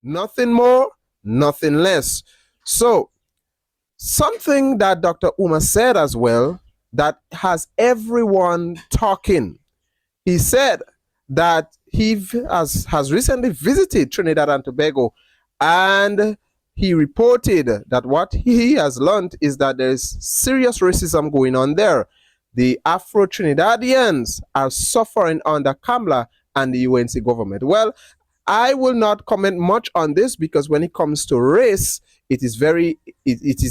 Nothing more, nothing less. So, something that Dr. Umar said as well that has everyone talking. He said that has recently visited Trinidad and Tobago, and he reported that what he has learned is that there is serious racism going on there. The Afro-Trinidadians are suffering under Kamla and the UNC government. Well, I will not comment much on this because when it comes to race, it is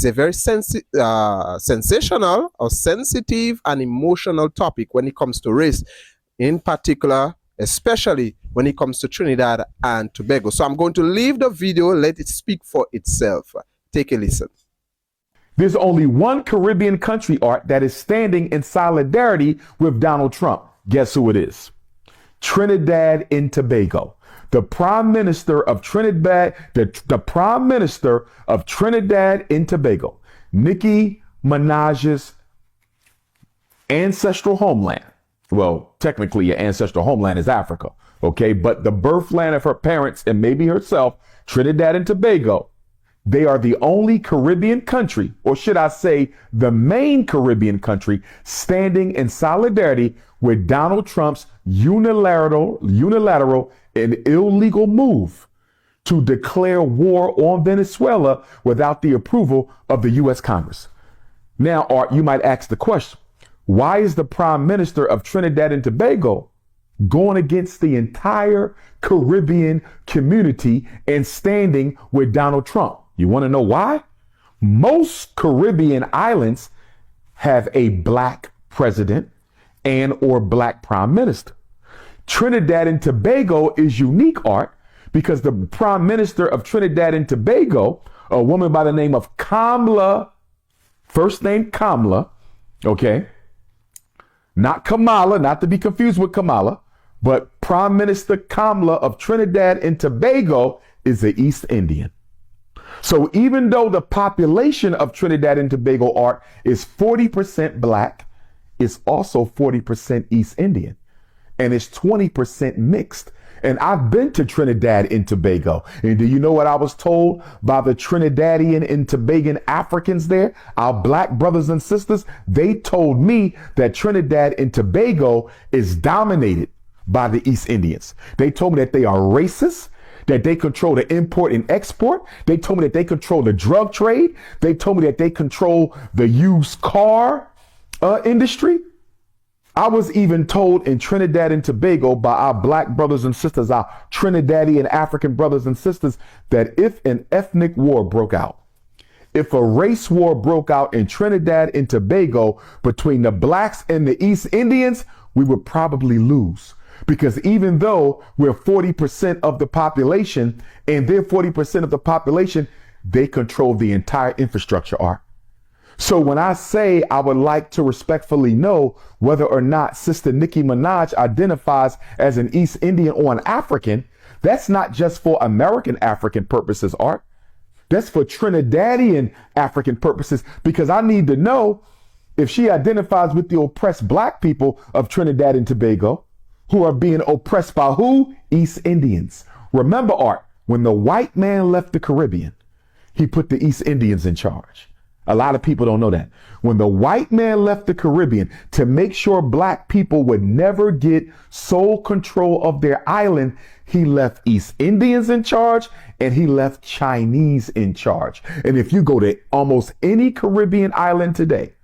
a very sensational or sensitive and emotional topic when it comes to race, in particular, especially when it comes to Trinidad and Tobago. So I'm going to leave the video, let it speak for itself. Take a listen. There's only one Caribbean country, Art, that is standing in solidarity with Donald Trump. Guess who it is? Trinidad and Tobago. The Prime Minister of Trinidad, the Prime Minister of Trinidad and Tobago, Nicki Minaj's ancestral homeland. Well, technically, your ancestral homeland is Africa, okay? But the birthland of her parents and maybe herself, Trinidad and Tobago, they are the only Caribbean country, or should I say the main Caribbean country, standing in solidarity with Donald Trump's unilateral and illegal move to declare war on Venezuela without the approval of the U.S. Congress. Now, Art, you might ask the question, why is the Prime Minister of Trinidad and Tobago going against the entire Caribbean community and standing with Donald Trump? You want to know why? Most Caribbean islands have a black president and or black prime minister. Trinidad and Tobago is unique, Art, because the Prime Minister of Trinidad and Tobago, a woman by the name of Kamla, first name Kamla, okay? Not Kamala, not to be confused with Kamala, but Prime Minister Kamla of Trinidad and Tobago is an East Indian. So even though the population of Trinidad and Tobago, Art, is 40% black, it's also 40% East Indian, and it's 20% mixed. And I've been to Trinidad and Tobago. And do you know what I was told by the Trinidadian and Tobagan Africans there, our black brothers and sisters? They told me that Trinidad and Tobago is dominated by the East Indians. They told me that they are racist, that they control the import and export. They told me that they control the drug trade. They told me that they control the used car industry. I was even told in Trinidad and Tobago by our black brothers and sisters, our Trinidadian African brothers and sisters, that if an ethnic war broke out, if a race war broke out in Trinidad and Tobago between the blacks and the East Indians, we would probably lose. Because even though we're 40% of the population and they're 40% of the population, they control the entire infrastructure, Art. So when I say I would like to respectfully know whether or not Sister Nicki Minaj identifies as an East Indian or an African, that's not just for American African purposes, Art. That's for Trinidadian African purposes, because I need to know if she identifies with the oppressed black people of Trinidad and Tobago, who are being oppressed by who? East Indians. Remember, Art, when the white man left the Caribbean, he put the East Indians in charge. A lot of people don't know that. When the white man left the Caribbean to make sure black people would never get sole control of their island, he left East Indians in charge and he left Chinese in charge. And if you go to almost any Caribbean island today,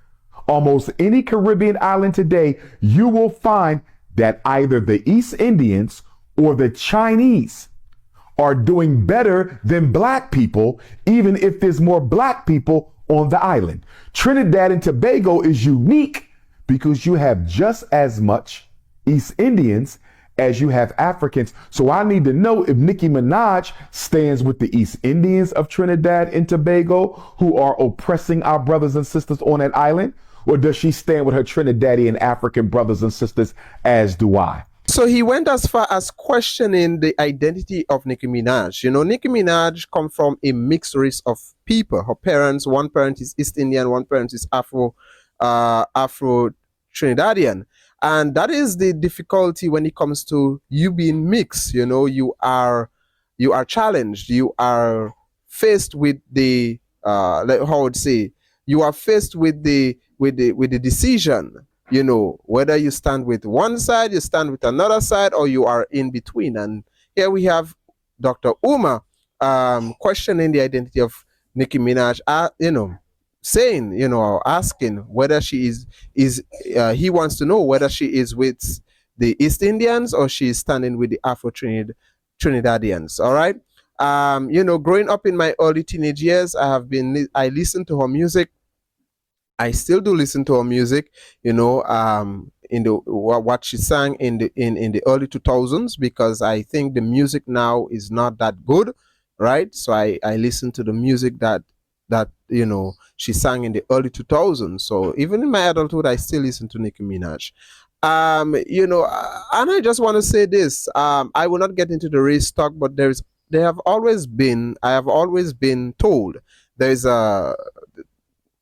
you will find that either the East Indians or the Chinese are doing better than black people, even if there's more black people on the island. Trinidad and Tobago is unique because you have just as much East Indians as you have Africans. So I need to know if Nicki Minaj stands with the East Indians of Trinidad and Tobago who are oppressing our brothers and sisters on that island, or does she stand with her Trinidadian African brothers and sisters, as do I? So he went as far as questioning the identity of Nicki Minaj. You know, Nicki Minaj comes from a mixed race of people. Her parents, one parent is East Indian, one parent is Afro-Trinidadian. And that is the difficulty when it comes to you being mixed. You know, you are you are challenged, you are faced with the how I would say, you are faced with the decision, whether you stand with one side, you stand with another side, or you are in between. And here we have Dr. Umar questioning the identity of Nicki Minaj, saying, asking whether she is he wants to know whether she is with the East Indians or she is standing with the Afro Trinidadians. All right. Growing up in my early teenage years, I listened to her music. I still do listen to her music, in the what she sang in the early 2000s, because I think the music now is not that good, right? So I listen to the music that she sang in the early 2000s. So even in my adulthood, I still listen to Nicki Minaj. And I just want to say this. I will not get into the race talk, but I have always been told there's a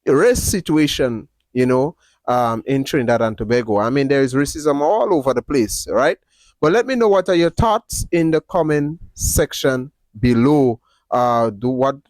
race situation, in Trinidad and Tobago. I mean, there is racism all over the place, right? But let me know what are your thoughts in the comment section below. Do what